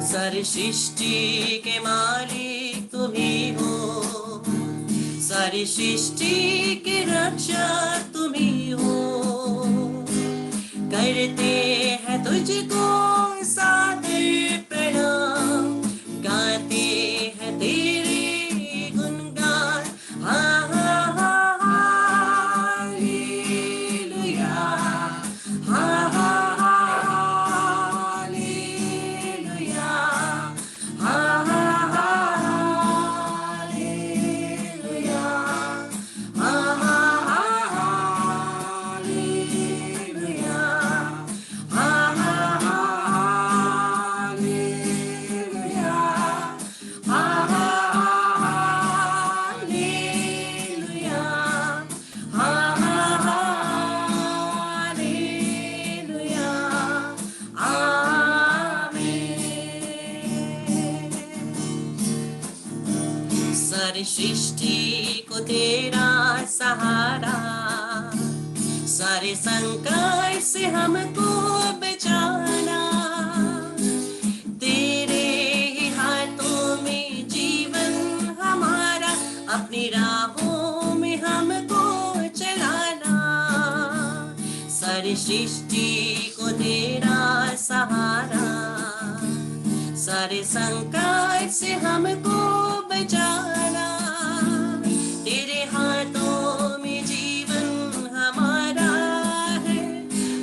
सारी सृष्टि के मालिक तुम ही हो, सारी सृष्टि के रक्षक तुम ही हो। करते हैं तुझको सादर प्रणाम, गाते हैं तेरे गुणगान। सारी सृष्टि को तेरा सहारा, सारे संकट से हमको बचाना। तेरे ही हाथों में जीवन हमारा, अपनी राहों में हमको चलाना। सारी सृष्टि को तेरा सहारा, सारे संकट से हमको बचाना। तेरे हाथों में जीवन हमारा है,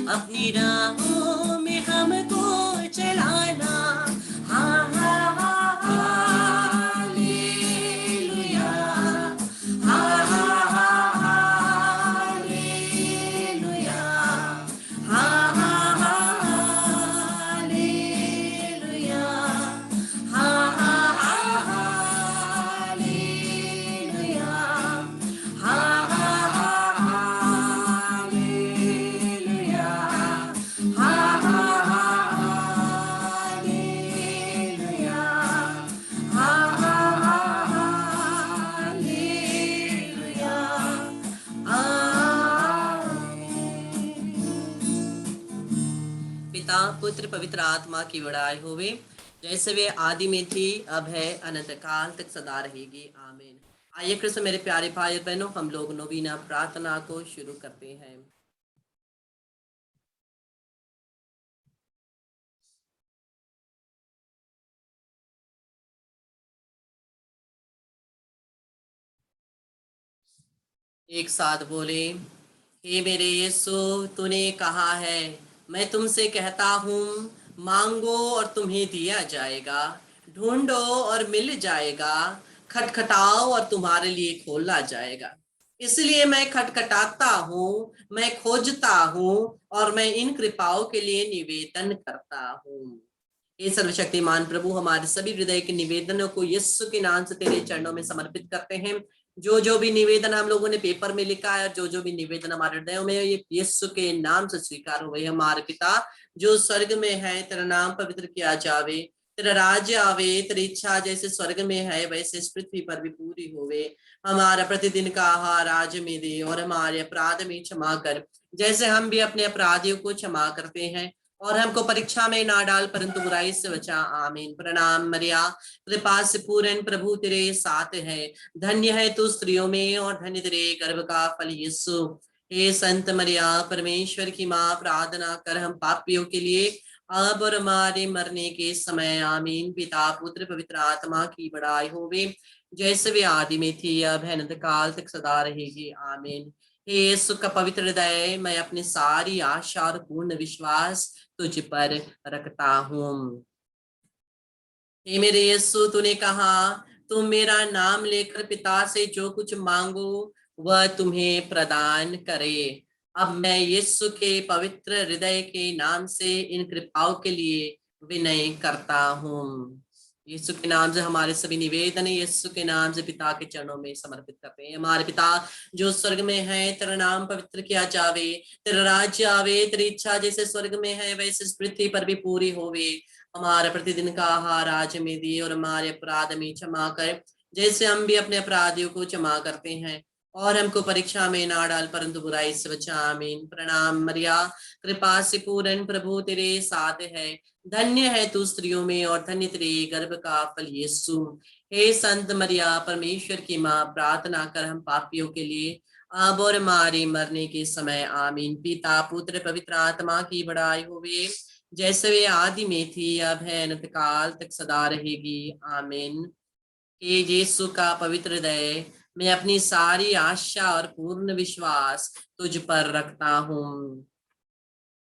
अपनी राहों में हमको चलाना। हाँ हाँ हाँ हालेलुया, हाँ हाँ हाँ हालेलुया, हाँ हाँ हाँ हालेलुया, हाँ हाँ हाँ हालेलुया, हाँ हाँ हाँ हालेलुया, हाँ हाँ हाँ हालेलुया, हाँ हाँ हाँ हालेलुया, आमीन। पिता पुत्र पवित्र आत्मा की बड़ाई होवे, जैसे वे आदि में थी, अब है, अनंत काल तक सदा रहेगी। आमीन। आइए कृष्ण मेरे प्यारे भाई बहनों, हम लोग नवीना प्रार्थना को शुरू करते हैं। एक साथ बोले, हे मेरे यीशु, तूने कहा है, मैं तुमसे कहता हूँ, मांगो और तुम्हें दिया जाएगा, ढूंढो और मिल जाएगा, खटखटाओ और तुम्हारे लिए खोला जाएगा। इसलिए मैं खटखटाता हूँ, मैं खोजता हूँ और मैं इन कृपाओं के लिए निवेदन करता हूँ। हे सर्वशक्तिमान प्रभु, हमारे सभी हृदय के निवेदनों को यीशु के नाम से तेरे चरणों में समर्पित करते हैं। जो भी निवेदन हम लोगों ने पेपर में लिखा है, जो भी निवेदन हमारे हृदयों में, ये यीशु के नाम से स्वीकार हुए। हमारे पिता जो स्वर्ग में है, तेरा नाम पवित्र किया जावे, तेरा राज्य आवे, तेरी इच्छा जैसे स्वर्ग में है वैसे इस पृथ्वी पर भी पूरी होवे। हमारा प्रतिदिन का आहार आज में दे, और हमारे अपराध में क्षमा कर, जैसे हम भी अपने अपराधियों को क्षमा करते हैं। और हमको परीक्षा में ना डाल, परंतु बुराई से बचा। आमीन। प्रणाम मरिया, कृपा से पूर्ण, प्रभु तेरे साथ है, धन्य है तू स्त्रियों में और धन्य तेरे गर्भ का फल यीशु। हे संत मरिया, परमेश्वर की माँ, प्रार्थना कर हम पापियों के लिए, अब और हमारे मरने के समय। आमीन। पिता पुत्र पवित्र आत्मा की बड़ाई होवे, जैसे वे आदि में थी, अब है, अनंत काल तक सदा रहेगी। आमीन। हे यीशु का पवित्र हृदय, मैं अपनी सारी आशा और पूर्ण विश्वास तुझ पर रखता हूँ। हे मेरे यीशु, तूने कहा, तुम मेरा नाम लेकर पिता से जो कुछ मांगो वह तुम्हें प्रदान करे। अब मैं यीशु के पवित्र हृदय के नाम से इन कृपाओं के लिए विनय करता हूँ। यीशु के नाम से हमारे सभी निवेदन यीशु के नाम से पिता के चरणों में समर्पित करते हैं। हमारे पिता जो स्वर्ग में है, तेरा नाम पवित्र किया जावे, तेरा राज्य आवे, तेरी इच्छा जैसे स्वर्ग में है वैसे इस पृथ्वी पर भी पूरी होवे। हमारा प्रतिदिन का आहार आज में दिए, और हमारे अपराध में क्षमा कर, जैसे हम भी अपने अपराधियों को क्षमा करते हैं। और हमको परीक्षा में ना डाल परंतु बुराई से बचा। आमीन। प्रणाम मरिया, कृपा से पूर्ण, प्रभु तेरे साथ है। धन्य है तू स्त्रियों में और धन्य तेरे गर्भ का फल यीशु। हे संत मरिया, परमेश्वर की माँ, प्रार्थना कर हम पापियों के लिए अब और हमारे मरने के समय। आमीन। पिता पुत्र पवित्र आत्मा की बड़ाई होवे, जैसे वे आदि में थी, अब है, अनंत काल तक सदा रहेगी। आमीन। हे यीशु का पवित्र हृदय, मैं अपनी सारी आशा और पूर्ण विश्वास तुझ पर रखता हूँ।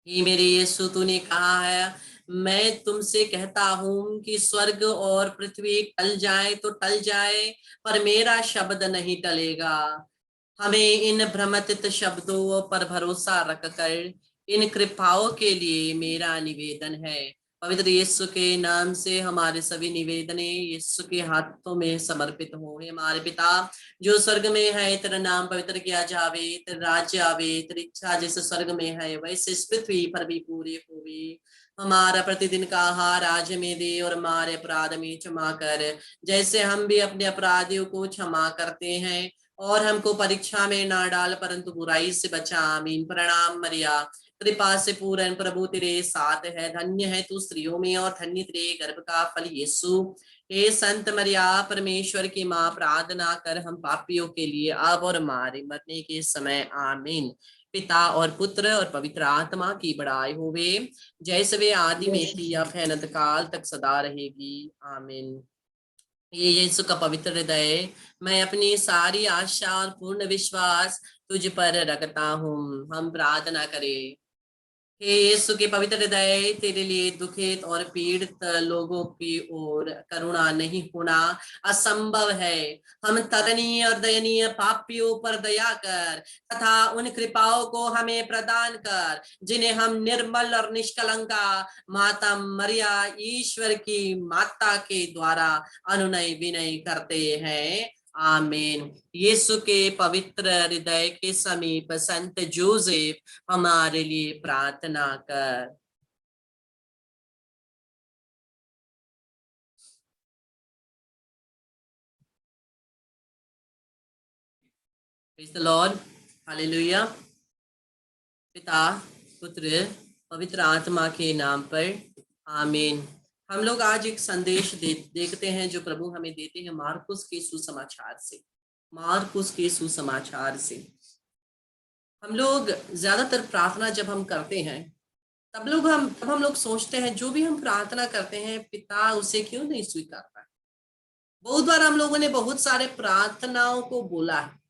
हे मेरे यीशु, तूने कहा है, मैं तुमसे कहता हूँ कि स्वर्ग और पृथ्वी टल जाए तो टल जाए, पर मेरा शब्द नहीं टलेगा। हमें इन भ्रमित शब्दों पर भरोसा रखकर इन कृपाओं के लिए मेरा निवेदन है। पवित्र यीशु के नाम से हमारे सभी निवेदने यीशु के हाथों में समर्पित हो। हे हमारे पिता जो स्वर्ग में है, तेरा नाम पवित्र किया जावे, तेरा राज्य आवे, तेरी इच्छा जैसे स्वर्ग में है वैसे इस पृथ्वी पर भी पूरी होवे। हमारा प्रतिदिन का आहार आज हमें दे, और हमारे अपराध में क्षमा कर, जैसे हम भी अपने अपराधियों को क्षमा करते हैं, और हमको परीक्षा में ना डाल परंतु बुराई से बचा। आमीन। प्रणाम मरिया, कृपा से पूर्ण, प्रभु तेरे साथ है। धन्य है तू स्त्रियों में और धन्य तेरे गर्भ का फल यीशु। हे संत मरिया, परमेश्वर की माँ, प्रार्थना कर हम पापियों के लिए अब और हमारे मरने के समय। आमीन। पिता और पुत्र और पवित्र आत्मा की बड़ाई होवे, जैसे वे आदि में थी, अब है, अनंत काल तक सदा रहेगी। आमीन। ये यीशु का पवित्र हृदय, मैं अपनी सारी आशा और पूर्ण विश्वास तुझ पर रखता हूँ। हम प्रार्थना करें। हे यीशु के पवित्र हृदय, तेरे लिए दुखित और पीड़ित लोगों की ओर करुणा नहीं होना असंभव है। हम तरनीय और दयनीय पापियों पर दया कर, तथा उन कृपाओं को हमें प्रदान कर जिन्हें हम निर्मल और निष्कलंका माता मरिया, ईश्वर की माता के द्वारा अनुनय विनय करते हैं। आमीन। यीशु के पवित्र हृदय के समीप संत जोसेफ, हमारे लिए प्रार्थना कर। Praise the lord. हालेलुया। पिता, पुत्र, पवित्र आत्मा के नाम पर। आमीन। हम लोग आज एक संदेश देखते हैं जो प्रभु हमें देते हैं मार्कुस के सुसमाचार से। मार्कुस के सुसमाचार से हम लोग ज्यादातर प्रार्थना जब हम करते हैं, तब हम लोग सोचते हैं जो भी हम प्रार्थना करते हैं पिता उसे क्यों नहीं स्वीकारता है। बहुत बार हम लोगों ने बहुत सारे प्रार्थनाओं को बोला है,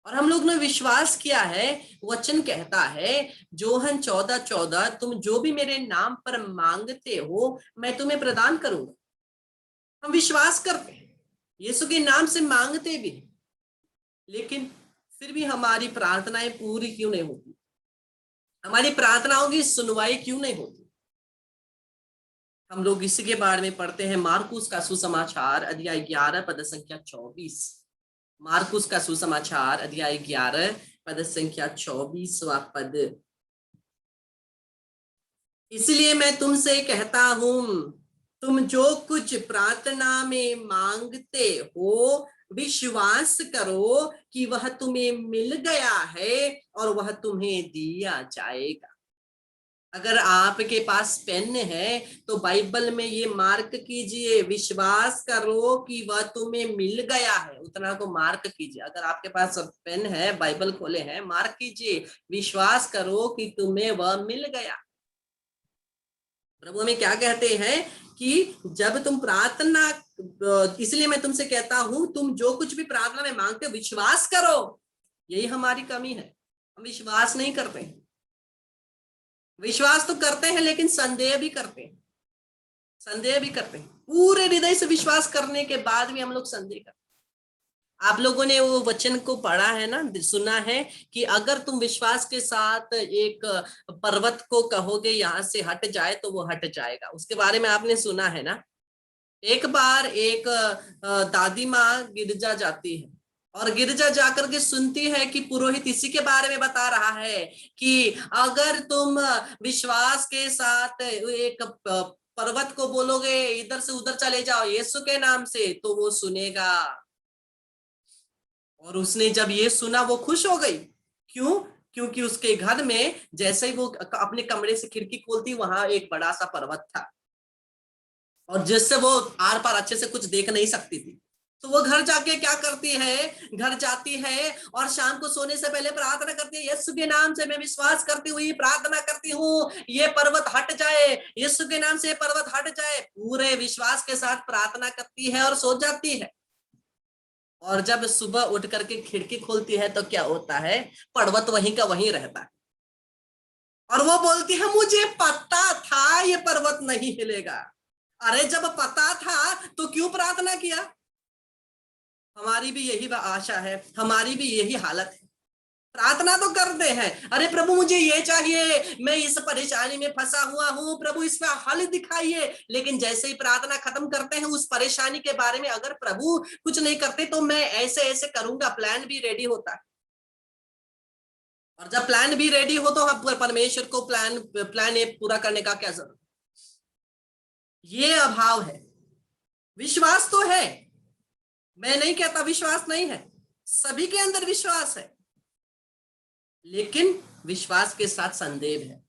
और हम लोग ने विश्वास किया है। वचन कहता है जोहन 14:14, तुम जो भी मेरे नाम पर मांगते हो मैं तुम्हें प्रदान करूंगा। हम विश्वास करते हैं, यीशु के नाम से मांगते भी, लेकिन फिर भी हमारी प्रार्थनाएं पूरी क्यों नहीं होती, हमारी प्रार्थनाओं की सुनवाई क्यों नहीं होती। हम लोग इसी के बारे में पढ़ते हैं मार्कुस का सुसमाचार अध्याय 11 पद संख्या 24। मार्कुस का सुसमाचार अध्याय 11 पद संख्या 24वां पद। इसलिए मैं तुमसे कहता हूं, तुम जो कुछ प्रार्थना में मांगते हो विश्वास करो कि वह तुम्हें मिल गया है और वह तुम्हें दिया जाएगा। अगर आपके पास पेन है तो बाइबल में ये मार्क कीजिए, विश्वास करो कि वह तुम्हें मिल गया है, उतना को मार्क कीजिए। अगर आपके पास पेन है, बाइबल खोले हैं, मार्क कीजिए, विश्वास करो कि तुम्हें वह मिल गया। प्रभु में क्या कहते हैं कि जब तुम प्रार्थना, इसलिए मैं तुमसे कहता हूं तुम जो कुछ भी प्रार्थना में मांगते हो विश्वास करो। यही हमारी कमी है, हम विश्वास नहीं करते। विश्वास तो करते हैं लेकिन संदेह भी करते हैं, संदेह भी करते हैं। पूरे हृदय से विश्वास करने के बाद भी हम लोग संदेह करते हैं। आप लोगों ने वो वचन को पढ़ा है ना, सुना है कि अगर तुम विश्वास के साथ एक पर्वत को कहोगे यहां से हट जाए तो वो हट जाएगा। उसके बारे में आपने सुना है ना। एक बार एक दादी माँ गिरजा जाती है, और गिरजा जाकर के सुनती है कि पुरोहित इसी के बारे में बता रहा है कि अगर तुम विश्वास के साथ एक पर्वत को बोलोगे इधर से उधर चले जाओ यीशु के नाम से, तो वो सुनेगा। और उसने जब ये सुना वो खुश हो गई। क्यों? क्योंकि उसके घर में जैसे ही वो अपने कमरे से खिड़की खोलती वहां एक बड़ा सा पर्वत था, और जिससे वो आर पार अच्छे से कुछ देख नहीं सकती थी। तो वो घर जाके क्या करती है, घर जाती है और शाम को सोने से पहले प्रार्थना करती है, यीशु के नाम से मैं विश्वास करती हुई प्रार्थना करती हूँ ये पर्वत हट जाए, यीशु के नाम से पर्वत हट जाए, पूरे विश्वास के साथ प्रार्थना करती है और सो जाती है। और जब सुबह उठ करके खिड़की खोलती है तो क्या होता है, पर्वत वहीं का वहीं रहता है। और वो बोलती है मुझे पता था ये पर्वत नहीं हिलेगा। अरे जब पता था तो क्यों प्रार्थना किया? हमारी भी यही आशा है, हमारी भी यही हालत है। प्रार्थना तो करते हैं, अरे प्रभु मुझे ये चाहिए, मैं इस परेशानी में फंसा हुआ हूँ, प्रभु इसका हल दिखाइए। लेकिन जैसे ही प्रार्थना खत्म करते हैं उस परेशानी के बारे में अगर प्रभु कुछ नहीं करते तो मैं ऐसे ऐसे करूंगा, प्लान भी रेडी होता है। और जब प्लान भी रेडी हो तो हम परमेश्वर को प्लान पूरा करने का क्या जरूरत? ये अभाव है। विश्वास तो है, मैं नहीं कहता विश्वास नहीं है, सभी के अंदर विश्वास है, लेकिन विश्वास के साथ संदेह है।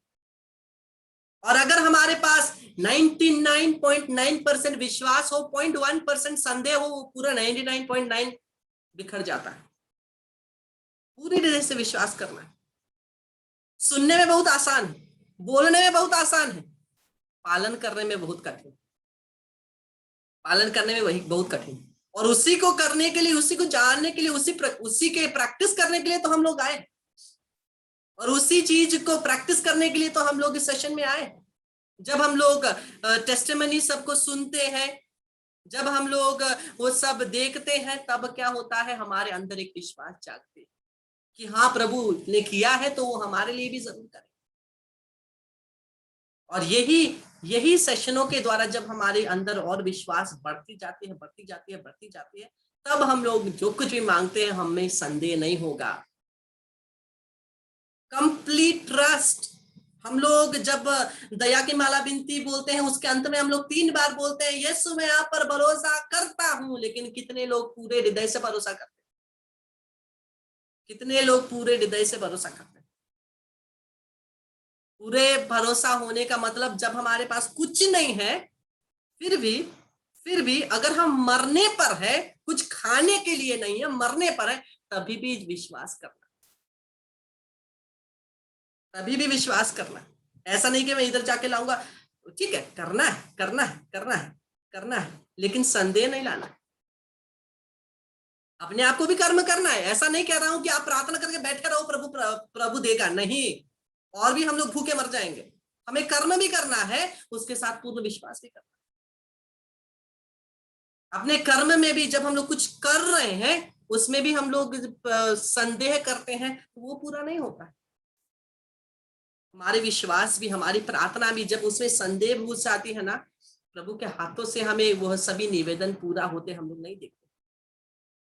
और अगर हमारे पास 99.9% विश्वास हो, 0.1% संदेह हो, वो पूरा 99.9 बिखर जाता है। पूरी तरह से विश्वास करना है। सुनने में बहुत आसान है, बोलने में बहुत आसान है, पालन करने में बहुत कठिन, पालन करने में वही बहुत कठिन। और उसी को करने के लिए, उसी को जानने के लिए, उसी के प्रैक्टिस करने के लिए तो हम लोग आए, और उसी चीज को प्रैक्टिस करने के लिए तो हम लोग इस सेशन में आए। जब हम लोग टेस्टिमनी सबको सुनते हैं, जब हम लोग वो सब देखते हैं, तब क्या होता है, हमारे अंदर एक विश्वास जागते कि हाँ प्रभु ने किया है तो वो हमारे लिए भी जरूर करे। और यही सेशनों के द्वारा जब हमारे अंदर और विश्वास बढ़ती जाती है, बढ़ती जाती है, बढ़ती जाती है, तब हम लोग जो कुछ भी मांगते हैं हमें संदेह नहीं होगा। Complete trust. हम लोग जब दया की माला बिनती बोलते हैं उसके अंत में हम लोग 3 बार बोलते हैं यीशु मैं आप पर भरोसा करता हूं। लेकिन कितने लोग पूरे हृदय से भरोसा करते हैं? कितने लोग पूरे हृदय से भरोसा करते हैं? पूरे भरोसा होने का मतलब जब हमारे पास कुछ नहीं है, फिर भी अगर हम मरने पर है, कुछ खाने के लिए नहीं है, मरने पर है, तभी भी विश्वास करना, तभी भी विश्वास करना। ऐसा नहीं कि मैं इधर जाके लाऊंगा, ठीक है करना है, करना है, करना है, करना है, लेकिन संदेह नहीं लाना। अपने आप को भी कर्म करना है। ऐसा नहीं कह रहा हूं कि आप प्रार्थना करके बैठे रहो प्रभु प्रभु देगा, नहीं, और भी हम लोग भूखे मर जाएंगे। हमें कर्म भी करना है, उसके साथ पूर्ण विश्वास भी करना है। अपने कर्म में भी जब हम लोग कुछ कर रहे हैं उसमें भी हम लोग संदेह करते हैं तो वो पूरा नहीं होता है। हमारे विश्वास भी, हमारी प्रार्थना भी जब उसमें संदेह घुस जाती है ना, प्रभु के हाथों से हमें वह सभी निवेदन पूरा होते हम लोग नहीं देखते।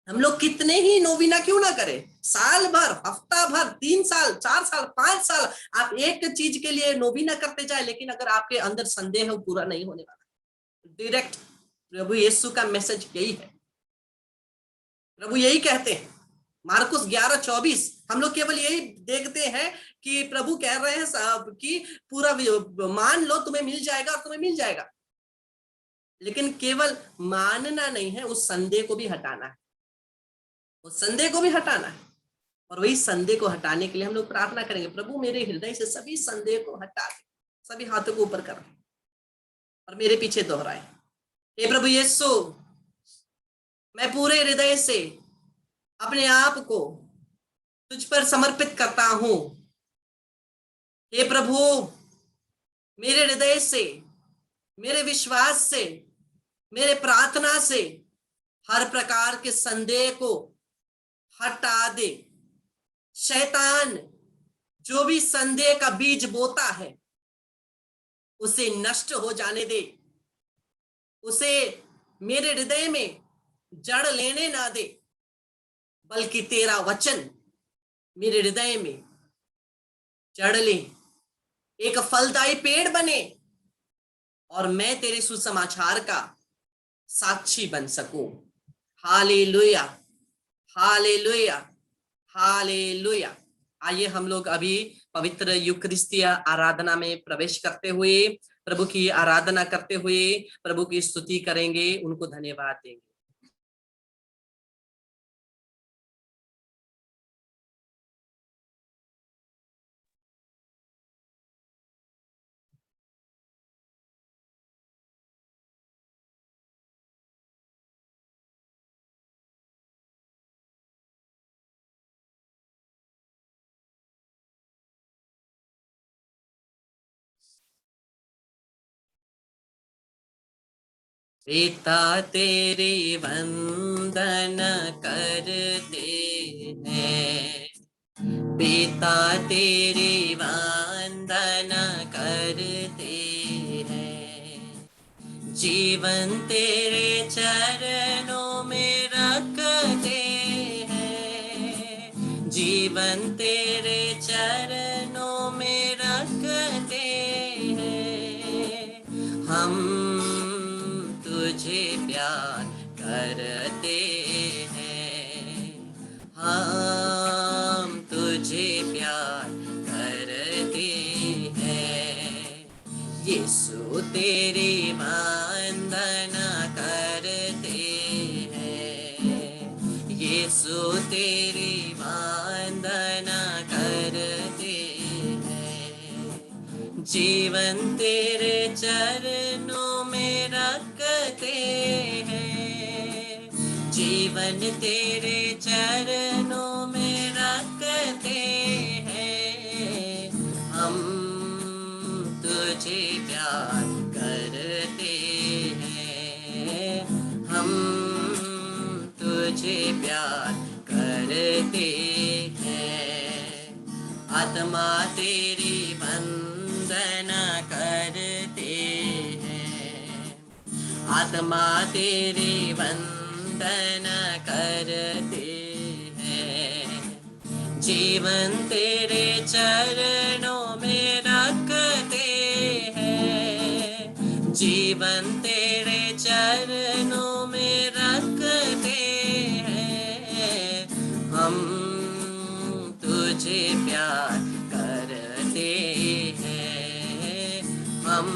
हम लोग कितने ही नोविना क्यों ना करें, साल भर, हफ्ता भर, 3 साल, 4 साल, 5 साल आप एक चीज के लिए नोविना करते जाए, लेकिन अगर आपके अंदर संदेह है वो पूरा नहीं होने वाला। डायरेक्ट प्रभु यीशु का मैसेज यही है। प्रभु यही कहते हैं मार्कुस 11:24। हम लोग केवल यही देखते हैं कि प्रभु कह रहे हैं कि पूरा मान लो तुम्हें मिल जाएगा, और तुम्हें मिल जाएगा। लेकिन केवल मानना नहीं है, उस संदेह को भी हटाना है, उस संदेह को भी हटाना है। और वही संदेह को हटाने के लिए हम लोग प्रार्थना करेंगे, प्रभु मेरे हृदय से सभी संदेह को हटा दे। सभी हाथों को ऊपर कर और मेरे पीछे दोहराए, हे प्रभु यीशु मैं पूरे हृदय से अपने आप को तुझ पर समर्पित करता हूं। हे प्रभु मेरे हृदय से, मेरे विश्वास से, मेरे प्रार्थना से हर प्रकार के संदेह को हटा दे। शैतान जो भी संदेह का बीज बोता है उसे नष्ट हो जाने दे, उसे मेरे हृदय में जड़ लेने ना दे, बल्कि तेरा वचन मेरे हृदय में जड़ ले, एक फलदायी पेड़ बने और मैं तेरे सुसमाचार का साक्षी बन सकूं। Hallelujah, hallelujah, hallelujah. आइए हम लोग अभी पवित्र यूकरिस्तीय आराधना में प्रवेश करते हुए, प्रभु की आराधना करते हुए प्रभु की स्तुति करेंगे, उनको धन्यवाद देंगे। पिता तेरे वंदन करते हैं, पिता तेरे वंदन करते हैं, जीवन तेरे चरणों में रखते हैं, जीवन तेरे चरणों में रखते हैं, हम तुझे प्यार करते हैं, हम तुझे प्यार करते हैं, यीशु तेरी वंदना करते हैं, यीशु तेरी वंदना करते हैं, जीवन तेरे चरणों में रखते हैं, जीवन तेरे चरणों में रखते हैं, हम तुझे प्यार करते हैं, हम तुझे प्यार करते हैं, आत्मा तेरी वंदना करते हैं, आत्मा तेरी वंदना करते हैं, जीवन तेरे चरणों में रखते हैं, जीवन तेरे चरणों में रखते हैं, हम तुझे प्यार करते हैं, हम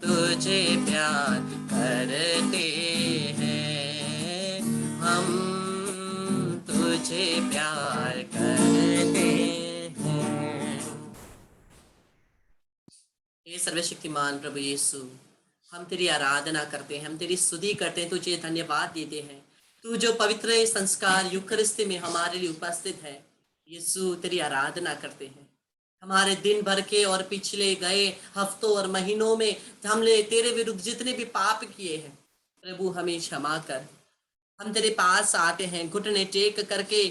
तुझे प्यार करते हैं, हम तुझे प्यार करते हैं। हे सर्वशक्तिमान प्रभु यीशु, हम तेरी आराधना करते हैं, हम तेरी स्तुति करते हैं, तुझे धन्यवाद देते हैं। तू जो पवित्र संस्कार यूकरिस्ती में हमारे लिए उपस्थित है, यीशु तेरी आराधना करते हैं। हमारे दिन भर के और पिछले गए हफ्तों और महीनों में हमने तेरे विरुद्ध जितने भी पाप किए हैं, प्रभु हमें क्षमा कर। हम तेरे पास आते हैं घुटने टेक करके,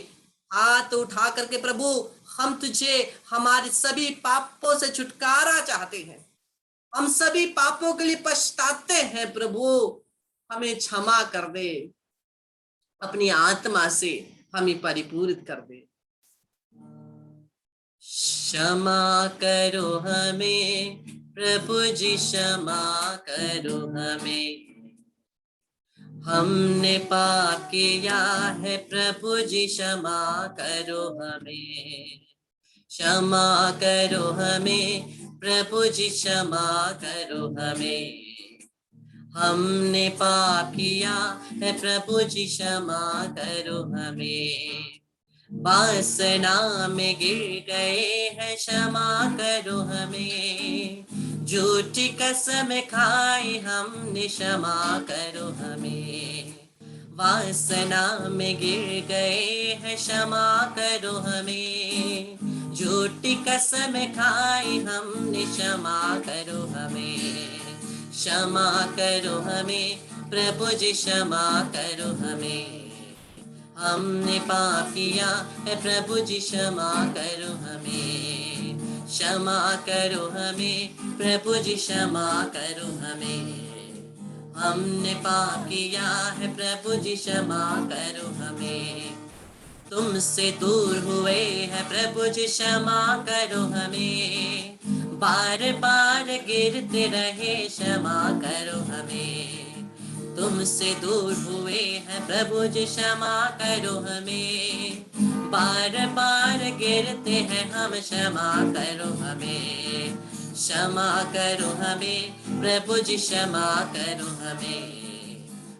हाथ उठा करके प्रभु, हम तुझे हमारे सभी पापों से छुटकारा चाहते हैं, हम सभी पापों के लिए पछताते हैं प्रभु, हमें क्षमा कर दे, अपनी आत्मा से हमें परिपूरित कर दे। क्षमा करो हमें प्रभु जी, क्षमा करो हमें, हमने पाप किया है प्रभु जी, क्षमा करो हमें, क्षमा करो हमें प्रभु जी, क्षमा करो हमें, हमने पाप किया है प्रभु जी, क्षमा करो हमें, वासना में गिर गए हैं, क्षमा करो हमें, झूठी कसम खाई हमने, क्षमा करो हमें, वासना में गिर गए हैं, क्षमा करो हमें, झूठी कसम खाई हमने, क्षमा करो हमें, क्षमा करो हमें प्रभु जी, क्षमा करो हमें, हमने पाप किया है प्रभु जी, क्षमा करो हमें, क्षमा करो हमें प्रभु जी, क्षमा करो हमें, हमने पाप किया है प्रभु जी, क्षमा करो हमें, तुमसे दूर हुए हैं प्रभु जी, क्षमा करो हमें, बार बार गिरते रहे, क्षमा करो हमें, तुमसे दूर हुए हैं प्रभु जी, क्षमा करो हमें। बार बार गिरते हैं हम, क्षमा करो हमें। क्षमा करो हमें प्रभु जी, क्षमा करो हमें।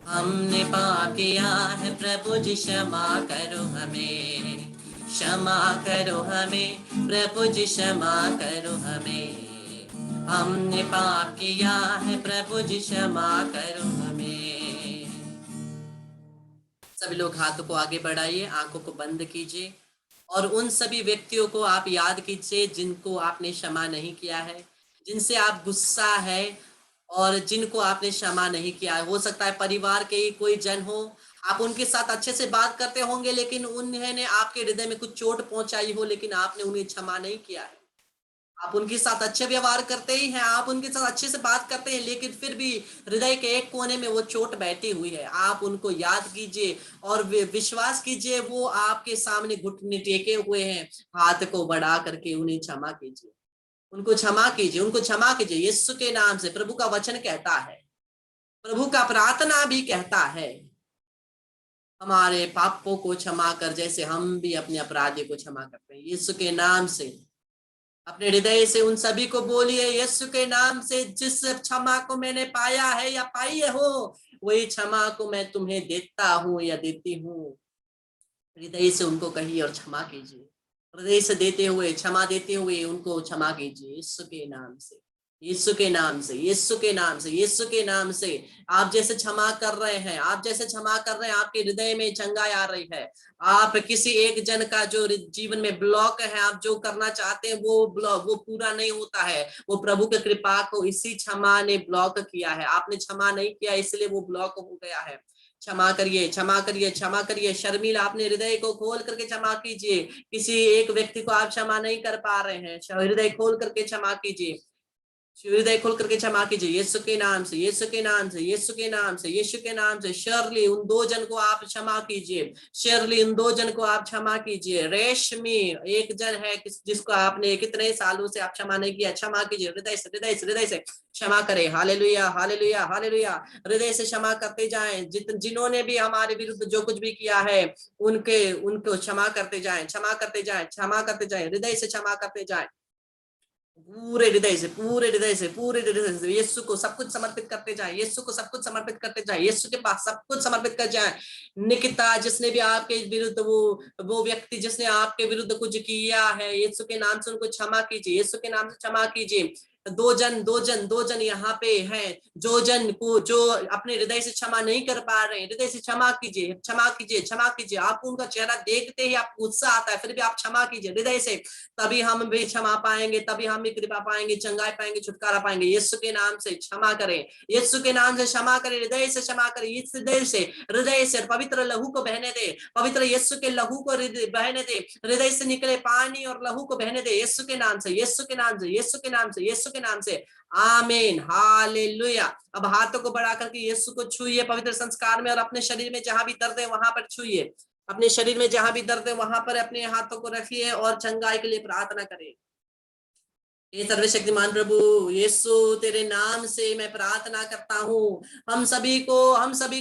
हमने पाप किया है प्रभु जी, क्षमा करो हमें। क्षमा करो हमें प्रभु जी, क्षमा करो हमें। हमने पाप किया है प्रभु जी, क्षमा करो हमें। सभी लोग हाथों को आगे बढ़ाइए, आंखों को बंद कीजिए और उन सभी व्यक्तियों को आप याद कीजिए जिनको आपने क्षमा नहीं किया है, जिनसे आप गुस्सा है और जिनको आपने क्षमा नहीं किया है। हो सकता है परिवार के ही कोई जन हो, आप उनके साथ अच्छे से बात करते होंगे लेकिन उन्होंने आपके हृदय में कुछ चोट पहुंचाई हो, लेकिन आपने उन्हें क्षमा नहीं किया है। आप उनके साथ अच्छे व्यवहार करते ही हैं, आप उनके साथ अच्छे से बात करते हैं, लेकिन फिर भी हृदय के एक कोने में वो चोट बैठी हुई है। आप उनको याद कीजिए और विश्वास कीजिए वो आपके सामने घुटने टेके हुए हैं। हाथ को बढ़ा करके उन्हें क्षमा कीजिए, उनको क्षमा कीजिए, उनको क्षमा कीजिए यीशु के नाम से। प्रभु का वचन कहता है, प्रभु का प्रार्थना भी कहता है, हमारे पापों को क्षमा कर जैसे हम भी अपने अपराधी को क्षमा करते हैं। यीशु के नाम से अपने हृदय से उन सभी को बोलिए, यीशु के नाम से जिस क्षमा को मैंने पाया है या पाई हो, वही क्षमा को मैं तुम्हें देता हूं या देती हूँ। हृदय से उनको कहिए और क्षमा कीजिए। हृदय से देते हुए, क्षमा देते हुए उनको क्षमा कीजिए यीशु के नाम से, यीशु के नाम से, यीशु के नाम से, यीशु के नाम से। आप जैसे क्षमा कर रहे हैं, आप जैसे क्षमा कर रहे हैं, आपके हृदय में चंगाई आ रही है। आप किसी एक जन का जो जीवन में ब्लॉक है, आप जो करना चाहते हैं वो ब्लॉक, वो पूरा नहीं होता है। वो प्रभु की कृपा को इसी क्षमा ने ब्लॉक किया है। आपने क्षमा नहीं किया इसलिए वो ब्लॉक हो गया है। क्षमा करिए, क्षमा करिए, क्षमा करिए। शर्मिला, अपने हृदय को खोल करके क्षमा कीजिए। किसी एक व्यक्ति को आप क्षमा नहीं कर पा रहे हैं, हृदय खोल करके क्षमा कीजिए, हृदय खोल करके क्षमा कीजिए यीशु के नाम से, यीशु के नाम से, यीशु के नाम से, यीशु के नाम से। शर्ली, उन दो जन को आप क्षमा कीजिए। शर्ली, उन दो जन को आप क्षमा कीजिए। रेशमी, एक जन है जिसको आपने कितने सालों से आप क्षमा नहीं किया, क्षमा कीजिए हृदय से, हृदय से, हृदय से क्षमा करें। Hallelujah, hallelujah, hallelujah. हृदय से क्षमा करते जाएं। जिन्होंने भी हमारे विरुद्ध जो कुछ भी किया है उनको क्षमा करते जाएं, क्षमा करते जाएं, क्षमा करते जाएं, हृदय से क्षमा करते जाएं। पूरे हृदय से, पूरे हृदय से, पूरे हृदय से यीशु को सब कुछ समर्पित करते जाए, यीशु को सब कुछ समर्पित करते जाए, यीशु के पास सब कुछ समर्पित कर जाए। निकिता, जिसने भी आपके विरुद्ध वो व्यक्ति जिसने आपके विरुद्ध कुछ किया है, यीशु के नाम से उनको क्षमा कीजिए, यीशु के नाम से क्षमा कीजिए। दो जन यहाँ पे हैं, जो अपने हृदय से क्षमा नहीं कर पा रहे हैं, हृदय से क्षमा कीजिए, क्षमा कीजिए, क्षमा कीजिए। आप उनका चेहरा देखते ही आपको गुस्सा आता है, फिर भी आप क्षमा कीजिए हृदय से। तभी हम भी क्षमा पाएंगे, तभी हम भी कृपा पाएंगे, चंगाई पाएंगे, छुटकारा पाएंगे। यीशु के नाम से क्षमा करें, यीशु के नाम से क्षमा करें, हृदय से क्षमा करें, इस हृदय से पवित्र लहू को बहने दे, पवित्र यीशु के लहू को बहने दे, हृदय से निकले पानी और लहू को बहने दे यीशु के नाम से, यीशु के नाम से, यीशु के नाम से, यीशु के नाम से। आमीन, हालेलुया। अब हाथों को बढ़ा करके यीशु को छूइए पवित्र संस्कार में, और अपने शरीर में जहां भी दर्द है वहां पर छूइए। अपने शरीर में जहां भी दर्द है वहां पर अपने हाथों को रखिए और चंगाई के लिए प्रार्थना करें। हे सर्वशक्तिमान प्रभु यीशु, तेरे नाम से मैं प्रार्थना करता हूँ, हम सभी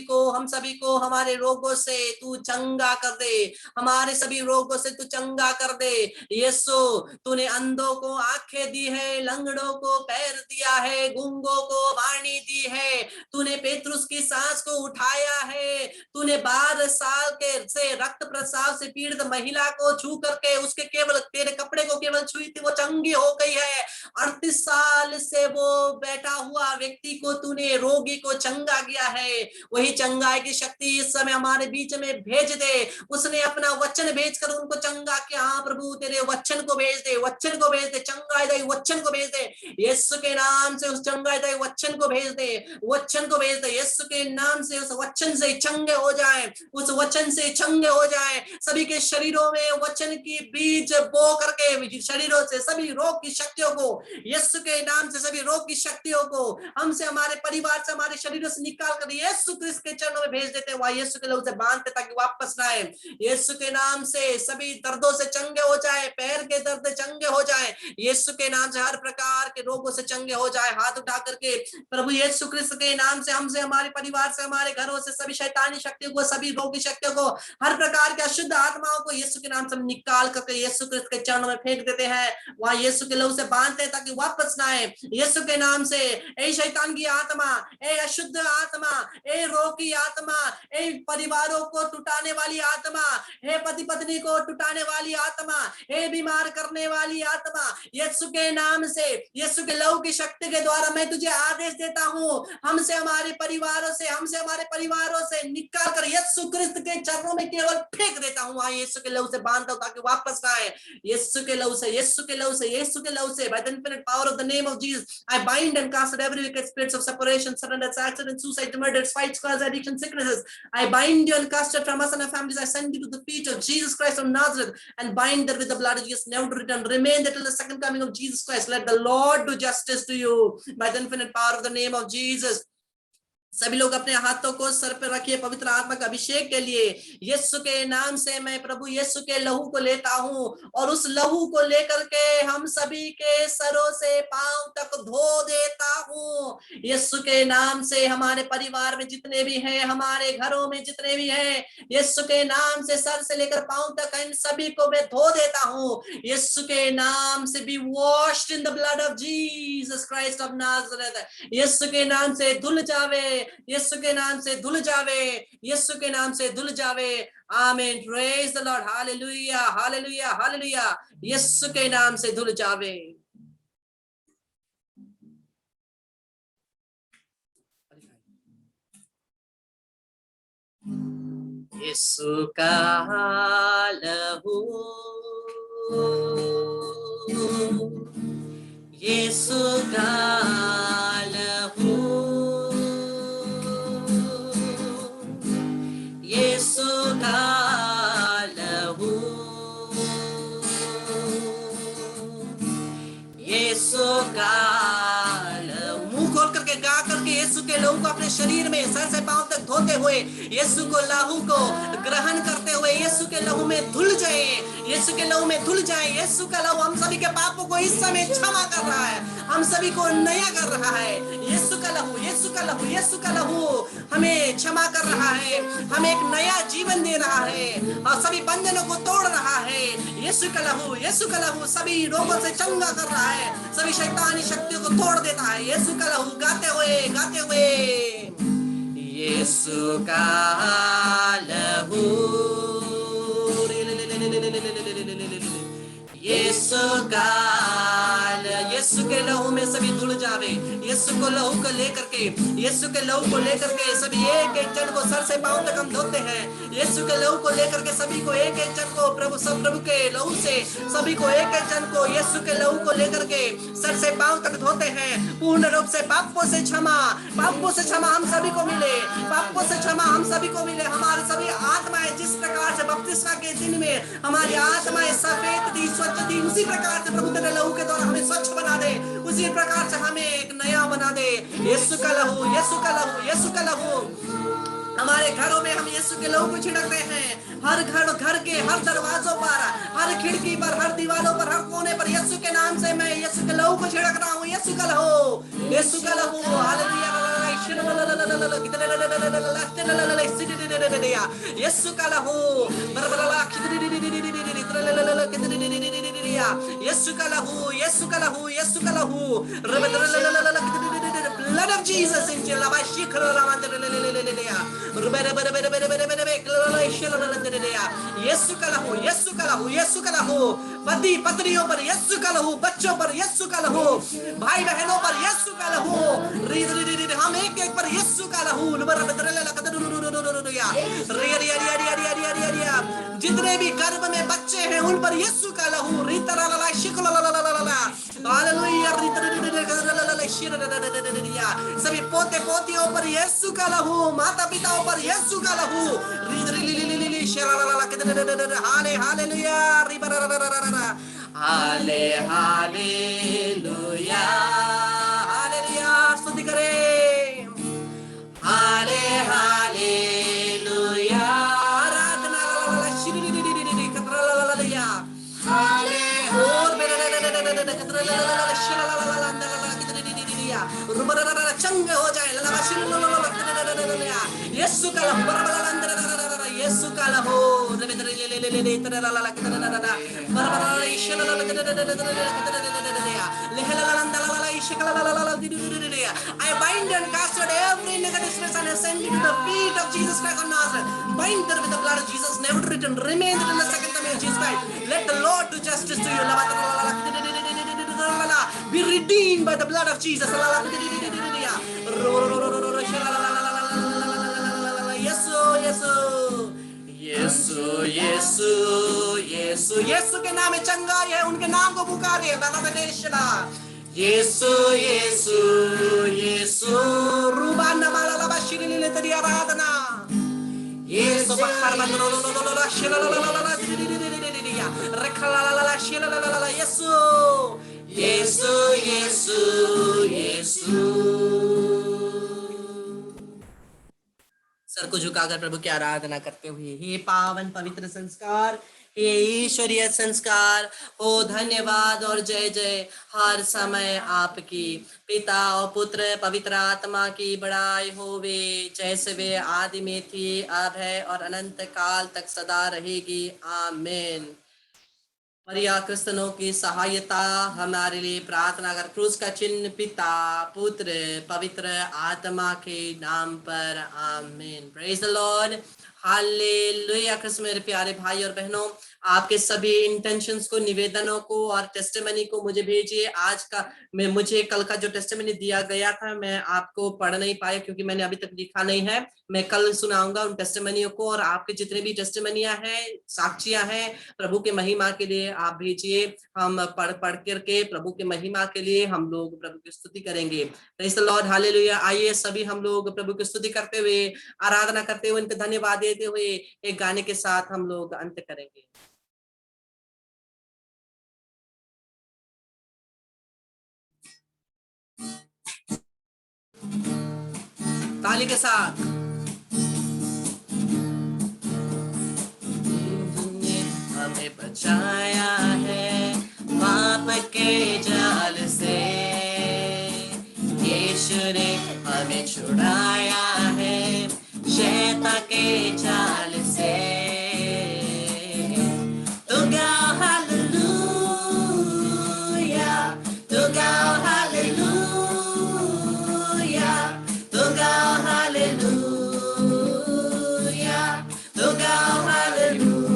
को हमारे रोगों से तू चंगा कर दे, हमारे सभी रोगों से तू चंगा कर दे। यीशु, तूने अंधों को आंखें दी है, लंगड़ों को पैर दिया है, गूंगों को वाणी दी है, तूने पेतरुस की सांस को उठाया है, तूने 12 साल के से रक्त प्रसाव से पीड़ित महिला को छू करके उसके केवल तेरे कपड़े को केवल छुई थी, वो चंगी हो गई है। 38 साल से वो बैठा हुआ व्यक्ति को तूने, रोगी को चंगा किया है। वही चंगाई की शक्ति इस समय हमारे बीच में भेज दे। उसने अपना वचन भेजकर उनको चंगा किया। हाँ प्रभु, तेरे वचन को भेज दे, वचन को भेज दे, चंगाईदायी वचन को भेज दे यीशु के नाम से। उस चंगाईदायी वचन को भेज दे, वचन को भेज दे यीशु के नाम से। उस वचन से चंगे हो जाए, उस वचन से चंगे हो जाए। सभी के शरीरों में वचन की बीज बो करके शरीरों से सभी रोग की शक्तियों शक्तियों को, यीशु के नाम से सभी रोग की शक्तियों को हमसे, हमारे परिवार से, हमारे शरीरों से निकाल कर यीशु क्रिस्त के चरणों में भेज देते हैं। वहां यीशु के लहू से बांधते ताकि वापस ना आए। यीशु के नाम से सभी दर्दों से चंगे हो जाए, पैर के दर्द चंगे हो जाए, यीशु के नाम से हर प्रकार के रोगों से चंगे हो जाए। हाथ उठा करके प्रभु यीशु क्रिस्त के नाम से हमसे, हमारे परिवार से, हमारे घरों से सभी शैतानी शक्तियों को, सभी रोग की शक्तियों को, हर प्रकार के अशुद्ध आत्माओं को यीशु के नाम से निकाल करके यीशु क्रिस्त के चरणों में फेंक देते हैं। वहां यीशु के लहू से बांधते हैं ताकि वापस ना आए। यीशु के नाम से ए शैतान की आत्मा, ए अशुद्ध आत्मा, ए रोग की आत्मा, ए परिवारों को टुटाने वाली आत्मा, हे पति पत्नी को टुटाने वाली आत्मा, हे बीमार करने वाली आत्मा, यीशु के नाम से, यीशु के लहू की शक्ति के द्वारा मैं तुझे आदेश देता हूं, हमसे, हमारे परिवारों से, हमसे, हमारे परिवारों से निकाल कर यीशु क्रिस्त के चरणों में केवल फेंक देता हूं। वहां यीशु के लहू से बांधता हूं ताकि वापस ना आए। यीशु के लहू से, यीशु के लहू से, यीशु के लहू से, by the infinite power of the name of Jesus, I bind and cast out every wicked spirits of separation, surrender, accident, suicide, murders, fights, scars, addiction, sicknesses. I bind you and cast it from us and our families. I send you to the feet of Jesus Christ of Nazareth and bind that with the blood of Jesus, never to return. Remain there till the second coming of Jesus Christ. Let the Lord do justice to you by the infinite power of the name of Jesus. सभी लोग अपने हाथों को sir पर रखिए पवित्र आत्मा का अभिषेक के लिए। यीशु के नाम से मैं प्रभु यीशु के लहू को लेता हूं और उस लहू को लेकर के हम सभी के सरों से पांव तक धो देता हूं। यीशु के नाम से हमारे परिवार में जितने भी हैं, हमारे घरों में जितने भी हैं, यीशु के नाम से सर से लेकर पांव तक इन सभी को मैं धो देता हूं। यीशु के नाम से be washed in the blood of Jesus Christ of Nazareth. Yeshu के नाम से धुल जावे, यीशु के नाम से धुल जावे, यीशु के नाम से धुल जावे। आमीन। Praise the lord. Hallelujah, hallelujah, hallelujah. Yeshu के नाम से धुल जावे। यीशु का लहू, यीशु का लहू, यीशु का लहू, यीशु का लहू। मुंह खोल करके गा करके यीशु के लहू को अपने शरीर में सर से पांव तक धोते हुए, यीशु को लहू को ग्रहण करते हुए यीशु के लहू में धुल जाए, यीशु के लहू में धुल जाए। यीशु का लहू हम सभी के पापों को इस समय क्षमा कर रहा है, हम सभी को नया कर रहा है। यीशु का लहू, यीशु का लहू, यीशु का लहू हमें क्षमा कर रहा है, हमें एक नया जीवन दे रहा है और सभी बंधनों को तोड़ रहा है। यीशु का लहू, यीशु का लहू सभी रोगों से चंगा कर रहा है, सभी शैतानी शक्तियों को तोड़ देता है। यीशु का लहू गाते हुए, गाते हुए, यीशु का लहू, यीशु का, यीशु के लहू में सभी धुल जावे। यीशु को लहू को लेकर के, यीशु के लहू को लेकर के सभी एक एक जन को सर से पांव तक हम धोते हैं। यीशु के लहू को लेकर के सभी को एक एक जन को प्रभु, सब प्रभु के लहू से सभी को एक एक जन को यीशु के लहू को लेकर के सर से पांव तक धोते हैं। पूर्ण रूप से पापों से क्षमा, पापों से क्षमा हम सभी को मिले, पापों से क्षमा हम सभी को मिले। हमारी सभी आत्माएं जिस प्रकार से बपतिस्मा के दिन में हमारी आत्माएं सफेद थी, स्वच्छ थी, उसी प्रकार से प्रभु तेरे लहू के द्वारा हमें स्वच्छ बना दे, उसी प्रकार से हमें एक नया बना दे। यीशु का लहू, यीशु का लहू, यीशु का लहू। हमारे घरों में हम यीशु के लहू को छिड़कते हैं, हर घर के हर दरवाजों पर, हर खिड़की पर, हर दीवारों पर, हर कोने पर यीशु के नाम से मैं यीशु के लहू को छिड़क रहा हूँ। यीशु का लहू, यीशु का लहू। हालेलुया। यीशु का लहू, यीशु का लहू, यीशु का लहू, यीशु का लहू। Blood of Jesus in Jilava Shikra यीशु का लहू, यीशु का लहू, यीशु का लहू। पति पत्नियों पर यीशु का लहू, बच्चों पर यीशु का लहू, भाई बहनों पर यीशु का लहू, हम एक एक पर यीशु का लहू। जितने भी गर्भ में बच्चे हैं उन पर यीशु का लहू। सभी पोते पोतियों पर यीशु का लहू, माता पिताओं पर यीशु का लहू। हाले हालेलुया, हाले हालेलुया। चंगे हो जाए यीशु का यीशु का हो I bind and cast out every negative spirit and send it to the feet of Jesus Christ of Nazareth. Bind them with the blood of Jesus, never to return. Remain in the second coming of Jesus Christ. Let the Lord do justice to you. Be redeemed by the blood of Jesus. यीशु यीशु यीशु यीशु के नाम में चंगाई है, उनके नाम को पुकारिए। यीशु यीशु यीशु रूबाना माला लबा शिरिली ले तेरी आराधना। यीशु बखर बंदरो ला शिला ला ला ला रखला ला ला शिला ला ला यीशु यीशु यीशु यीशु। सर को झुकाकर प्रभु की आराधना करते हुए, हे पावन पवित्र संस्कार, हे ईश्वरीय संस्कार, ओ धन्यवाद और जय जय हर समय आपकी। पिता और पुत्र पवित्र आत्मा की बड़ाई होवे, जैसे वे आदि में थी, अब है और अनंत काल तक सदा रहेगी। आमीन। मरिया क्रिस्तनों की सहायता हमारे लिए प्रार्थना कर। क्रूस का चिन्ह पिता पुत्र पवित्र आत्मा के नाम पर। आमीन। Praise the lord. हालेलुया। क्रिस्त मेरे प्यारे भाई और बहनों, आपके सभी इंटेंशंस को, निवेदनों को और टेस्टिमनी को मुझे भेजिए। आज का मुझे कल का जो टेस्टिमनी दिया गया था मैं आपको पढ़ नहीं पाया क्योंकि मैंने अभी तक लिखा नहीं है। मैं कल सुनाऊंगा उन टेस्टिमनियों को, और आपके जितने भी टेस्टिमनियां हैं, साक्षियां हैं, प्रभु के महिमा के लिए आप भेजिए। हम पढ़ करके प्रभु के महिमा के लिए हम लोग प्रभु की स्तुति करेंगे। Praise the lord. हालेलुया। आइए सभी हम लोग प्रभु की स्तुति करते हुए, आराधना करते हुए, उनको धन्यवाद देते हुए एक गाने के साथ हम लोग अंत करेंगे। ताली के साथ। हमें बचाया है पाप के जाल से, यीशु ने हमें छुड़ाया है शैतान के जाल से। तो गाओ हालेलुया, तो गाओ हालेलुया, तो गाओ हालेलुया, तो गाओ हालेलुया।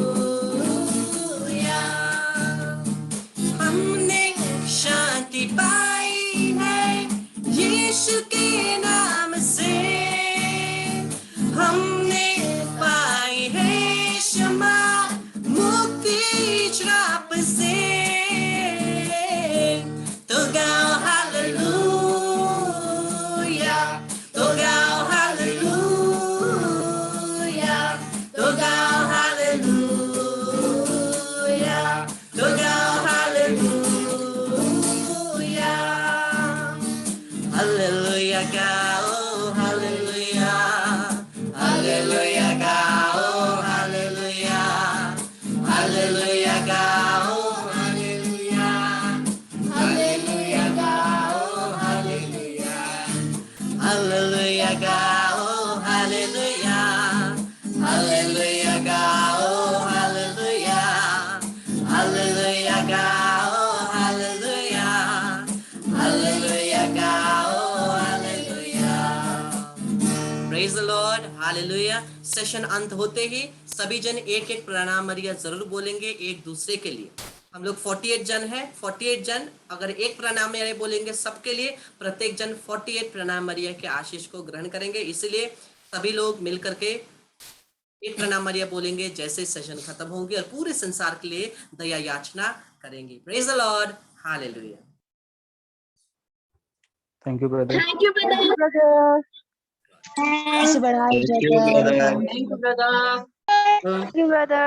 हमने शांति पाई है यीशु के नाम से, हमने पाई है क्षमा मुक्ति श्राप से। तो गाओ हालेलुया, तो गाओ हालेलुया, तो गाओ हालेलुया, तो गाओ हालेलुया। हालेलुया गाओ हालेलुया, हालेलुया गाओ हालेलुया, हालेलुया गाओ हालेलुया, हालेलुया गाओ हालेलुया, हालेलुया गाओ हालेलुया, हालेलुया गाओ हालेलुया, हालेलुया गाओ हालेलुया, हालेलुया गाओ hallelujah. Praise the lord. Hallelujah. Session अंत होते ही सभी जन एक एक प्रणाम मरिया जरूर बोलेंगे एक दूसरे के लिए। हम लोग 48 जन है, 48 जन अगर एक प्रणाम मरिया बोलेंगे सबके लिए, प्रत्येक जन 48 प्रणाम मरिया के आशीष को ग्रहण करेंगे। इसलिए सभी लोग मिलकर के एक प्रणाम मरिया बोलेंगे जैसे सेशन खत्म होंगे, और पूरे संसार के लिए दया याचना करेंगे। Praise the lord. Hallelujah. Thank you, brother. Thank you, brother. ऐसे बढ़ाई Thank you, जाता है। brother. Thank you, brother. Thank you, brother.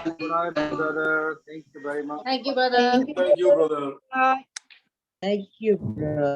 Good night, brother. Thank you very much. Thank you, brother. Thank you, Thank you, brother. Thank you, brother.